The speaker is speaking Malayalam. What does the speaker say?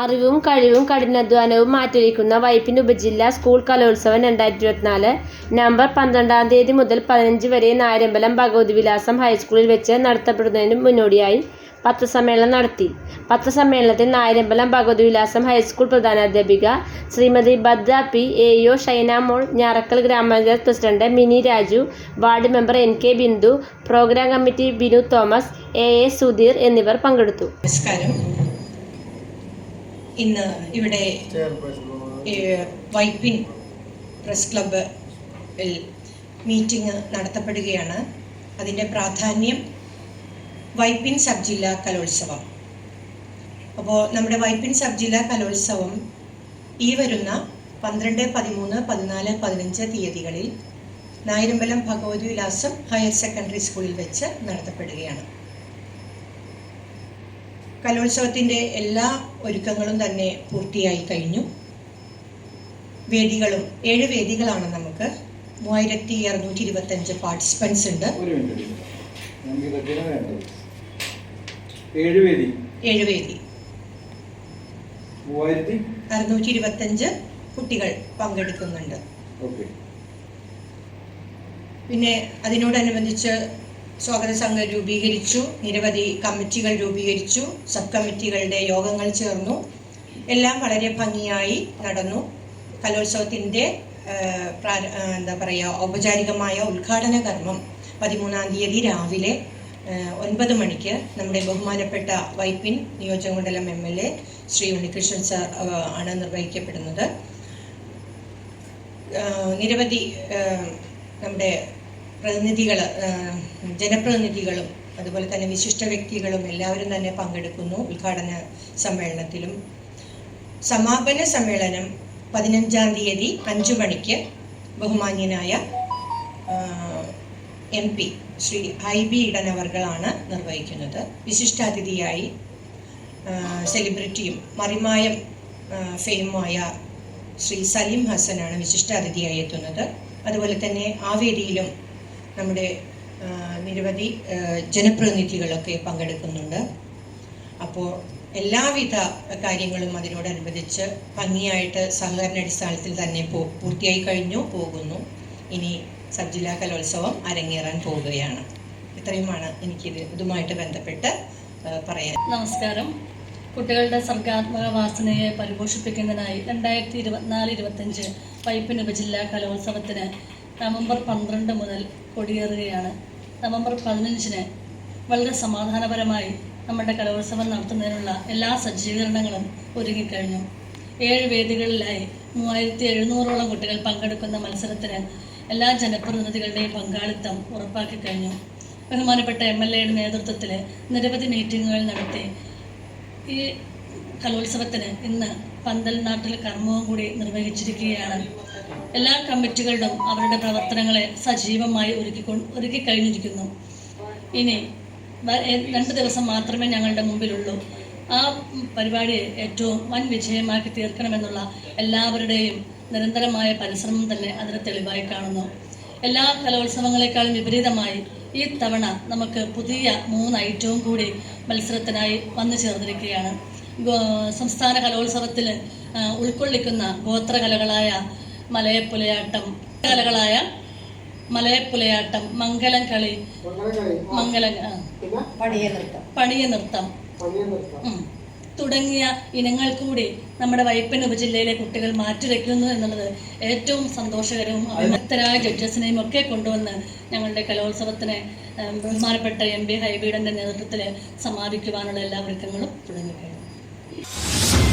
അറിവും കഴിവും കഠിനാധ്വാനവും മാറ്റൊരുക്കുന്ന വൈപ്പിൻ ഉപജില്ലാ സ്കൂൾ കലോത്സവം 2024 നവംബർ 12 മുതൽ 15 വരെ നായരമ്പലം ഭഗവതിവിലാസം ഹൈസ്കൂളിൽ വെച്ച് നടത്തപ്പെടുന്നതിന് മുന്നോടിയായി പത്രസമ്മേളനം നടത്തി. പത്രസമ്മേളനത്തിൽ നായരമ്പലം ഭഗവതിവിലാസം ഹൈസ്കൂൾ പ്രധാനാധ്യാപിക ശ്രീമതി ഭദ്ര പി, AO ഷൈന മോൾ, ഞാറക്കൽ ഗ്രാമപഞ്ചായത്ത് president Mini Raju, ward member NK Bindu, programme committee Binu Thomas, AA Sudheer എന്നിവർ പങ്കെടുത്തു. ഇന്ന് ഇവിടെ വൈപ്പിൻ പ്രസ് ക്ലബ്ബിൽ മീറ്റിംഗ് നടത്തപ്പെടുകയാണ്. അതിൻ്റെ പ്രാധാന്യം വൈപ്പിൻ സബ് ജില്ലാ കലോത്സവം. അപ്പോൾ നമ്മുടെ വൈപ്പിൻ സബ് ജില്ലാ കലോത്സവം ഈ വരുന്ന 12, 13, 14, 15 തീയതികളിൽ നായരമ്പലം ഭഗവതിവിലാസം ഹയർ സെക്കൻഡറി സ്കൂളിൽ വെച്ച് നടത്തപ്പെടുകയാണ്. കലോത്സവത്തിൻ്റെ എല്ലാ ഒരുക്കങ്ങളും തന്നെ പൂർത്തിയായി കഴിഞ്ഞു. വേദികളും 7 വേദികളാണ്. നമുക്ക് 3625 പാർട്ടിസിപ്പൻസ് ഉണ്ട്. 7 വേദി 3625 കുട്ടികൾ പങ്കെടുക്കുന്നുണ്ട്. പിന്നെ അതിനോടനുബന്ധിച്ച് സ്വാഗത സംഘം രൂപീകരിച്ചു, നിരവധി കമ്മിറ്റികൾ രൂപീകരിച്ചു, സബ് കമ്മിറ്റികളുടെ യോഗങ്ങൾ ചേർന്നു. എല്ലാം വളരെ ഭംഗിയായി നടന്നു. കലോത്സവത്തിൻ്റെ ഔപചാരികമായ ഉദ്ഘാടന കർമ്മം 13-ാം തീയതി രാവിലെ 9 മണിക്ക് നമ്മുടെ ബഹുമാനപ്പെട്ട വൈപ്പിൻ നിയോജകമണ്ഡലം MLA ശ്രീ ഉണ്ണികൃഷ്ണൻ സാർ ആണ് നിർവഹിക്കപ്പെടുന്നത്. നിരവധി നമ്മുടെ ജനപ്രതിനിധികളും അതുപോലെ തന്നെ വിശിഷ്ട വ്യക്തികളും എല്ലാവരും തന്നെ പങ്കെടുക്കുന്നു ഉദ്ഘാടന സമ്മേളനത്തിലും. സമാപന സമ്മേളനം 15-ാം തീയതി 5 മണിക്ക് ബഹുമാന്യനായ MP ശ്രീ IB ഈഡൻ അവർകളാണ് നിർവഹിക്കുന്നത്. വിശിഷ്ടാതിഥിയായി സെലിബ്രിറ്റിയും മറിമായം ഫെയിമായ ശ്രീ സലീം ഹസനാണ് വിശിഷ്ടാതിഥിയായി എത്തുന്നത്. അതുപോലെ തന്നെ ആ വേദിയിലും നമ്മുടെ നിരവധി ജനപ്രതിനിധികളൊക്കെ പങ്കെടുക്കുന്നുണ്ട്. അപ്പോൾ എല്ലാവിധ കാര്യങ്ങളും അതിനോടനുബന്ധിച്ച് ഭംഗിയായിട്ട് സഹകരണാടിസ്ഥാനത്തിൽ തന്നെ പൂർത്തിയായി കഴിഞ്ഞു പോകുന്നു. ഇനി സബ് ജില്ലാ കലോത്സവം അരങ്ങേറാൻ പോവുകയാണ്. ഇത്രയുമാണ് ഇതുമായിട്ട് ബന്ധപ്പെട്ട് പറയാൻ. നമസ്കാരം. കുട്ടികളുടെ സർഗാത്മക വാസനയെ പരിപോഷിപ്പിക്കുന്നതിനായി 2024-25 വൈപ്പിൻ ഉപജില്ലാ കലോത്സവത്തിന് നവംബർ 12 മുതൽ കൊടിയേറുകയാണ്. നവംബർ 15 വളരെ സമാധാനപരമായി നമ്മുടെ കലോത്സവം നടത്തുന്നതിനുള്ള എല്ലാ സജ്ജീകരണങ്ങളും ഒരുങ്ങിക്കഴിഞ്ഞു. 7 വേദികളിലായി 3700ഓളം കുട്ടികൾ പങ്കെടുക്കുന്ന മത്സരത്തിന് എല്ലാ ജനപ്രതിനിധികളുടെയും പങ്കാളിത്തം ഉറപ്പാക്കി കഴിഞ്ഞു. ബഹുമാനപ്പെട്ട MLAയുടെ നേതൃത്വത്തിൽ നിരവധി മീറ്റിങ്ങുകൾ നടത്തി ഈ കലോത്സവത്തിന് ഇന്ന് പന്തൽ നാട്ടിൽ കർമ്മവും കൂടി നിർവഹിച്ചിരിക്കുകയാണ്. എല്ലാ കമ്മിറ്റികളും അവരുടെ പ്രവർത്തനങ്ങളെ സജീവമായി ഒരുക്കി കഴിഞ്ഞിരിക്കുന്നു. ഇനി 2 ദിവസം മാത്രമേ ഞങ്ങളുടെ മുമ്പിലുള്ളൂ. ആ പരിപാടിയെ ഏറ്റവും വൻ വിജയമാക്കി തീർക്കണമെന്നുള്ള എല്ലാവരുടെയും നിരന്തരമായ പരിശ്രമം തന്നെ അതിന് തെളിവായി കാണുന്നു. എല്ലാ കലോത്സവങ്ങളെക്കാളും വിപരീതമായി ഈ തവണ നമുക്ക് പുതിയ 3 ഐറ്റവും കൂടി മത്സരത്തിനായി വന്നു ചേർന്നിരിക്കുകയാണ്. സംസ്ഥാന കലോത്സവത്തിൽ ഉൾക്കൊള്ളിക്കുന്ന ഗോത്രകലകളായ മലയപ്പുലയാട്ടം, മംഗലം കളി, പണിയ നൃത്തം തുടങ്ങിയ ഇനങ്ങൾ കൂടി നമ്മുടെ വൈപ്പിൻ ഉപജില്ലയിലെ കുട്ടികൾ മാറ്റിവെക്കുന്നു എന്നുള്ളത് ഏറ്റവും സന്തോഷകരവും വിദഗ്ധരായ ജഡ്ജസിനെയും ഒക്കെ കൊണ്ടുവന്ന് ഞങ്ങളുടെ കലോത്സവത്തിനെ ബഹുമാനപ്പെട്ട MP IB ഈഡന്റെ നേതൃത്വത്തിൽ സമാപിക്കുവാനുള്ള എല്ലാ ഒരുക്കങ്ങളും തുടങ്ങിക്കഴിഞ്ഞു.